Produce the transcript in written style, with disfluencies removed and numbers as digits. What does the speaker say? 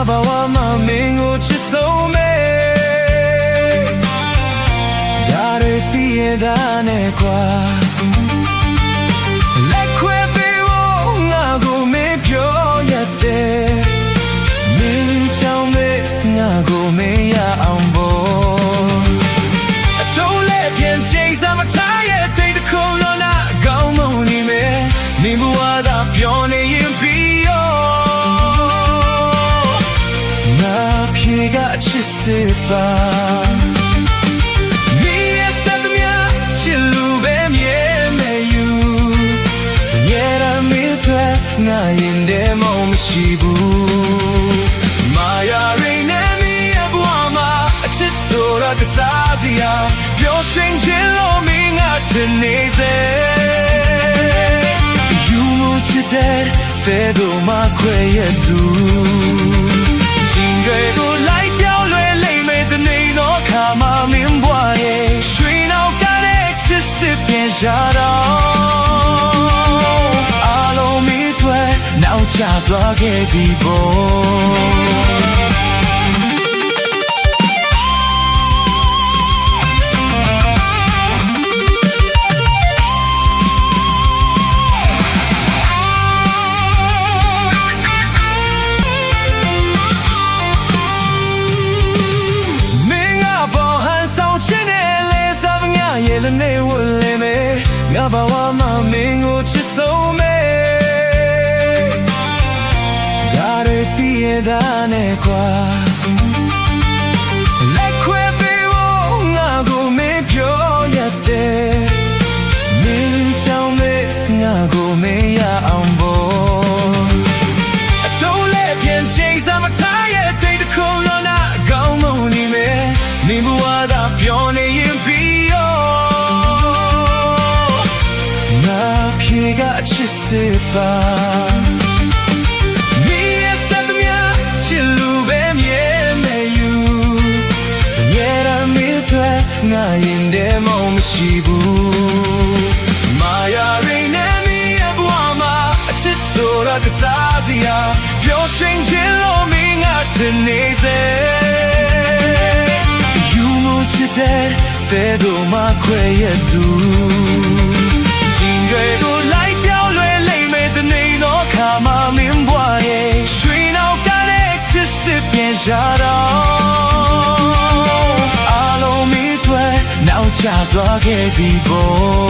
ဘာဝမှာမင်းကိုချစ်ဆုံးမဲ့ဒါတွေသိရတာနဲ့ကွာလက်ခွဲပေးဖို့ငါကိုမင်းပြောရတဲ့မင်းချောင်းမဲ့ငါကိုမင်းရအောင်ဖို့အထုံးလေးပြန်ချိန်စမထားရဲ့တိတ်တခုလုံးနာကောင်းမုံနေမယ်မင်းဘဝသာပြောနေရင်ပြီးရောငါဖြေကချစ်စစ်ပါမင်းရဲ့စက်သမျှချစ်လူပဲမြဲမဲ့ယူညရာမင်းတွေငါရင်ထဲမှမရှိဘူးမာယာရင်းနဲ့မင်းရဲ့ဘဝမှာအချစ်ဆိုတာကစားစရာပျော်ရွှင်ခြင်းလို့မင်းငါထင်နေစေယူမှုချစ်တဲ့ဖဲတို့မှာခွဲရသူကိုလိုက်ပြောင်းလွယ်လိမ့်မယ်တနေ့တော့ခါမှမင်းဘွားရဲ့ရွှေနောက်ကတဲ့ချစ်စစ်ပြန်ရှာတော့အားလုံးမင်းတွေနောက်ချသွားခဲ့ပြီပေါ့夜的内我累没，我把我妈命我吃手没，大的地也大那块，来快被我我go没飘也得，没叫没我go没呀昂波，头来偏见什么他也对的口了那高梦里面，你不我的飘你眼皮。ဖြေကချစ်စစ်ပါမင်းရဲ့စက်သမျှချစ်လူပဲမြဲမဲ့ယူညရာမင်းတွေငါရင်ထဲမှမရှိဘူးမာယာရင်းနဲ့မင်းရဲ့ဘဝမှာအချစ်ဆိုတာကစားစရာပျော်ရွှင်ခြင်းလို့မင်းငါထင်နေစေယူမှုချစ်တဲ့ဖဲတို့မှာခွဲရသူကိုလိုက်ပြောင်းလွယ်လိမ့်မယ်တနေ့တော့ခါမှမင်းဘွားရဲ့ရွှေနောက်ကတဲ့ချစ်စစ်ပြန်ရှာတော့အားလုံးမင်းတွေနောက်ချသွားခဲ့ပြီပေါ့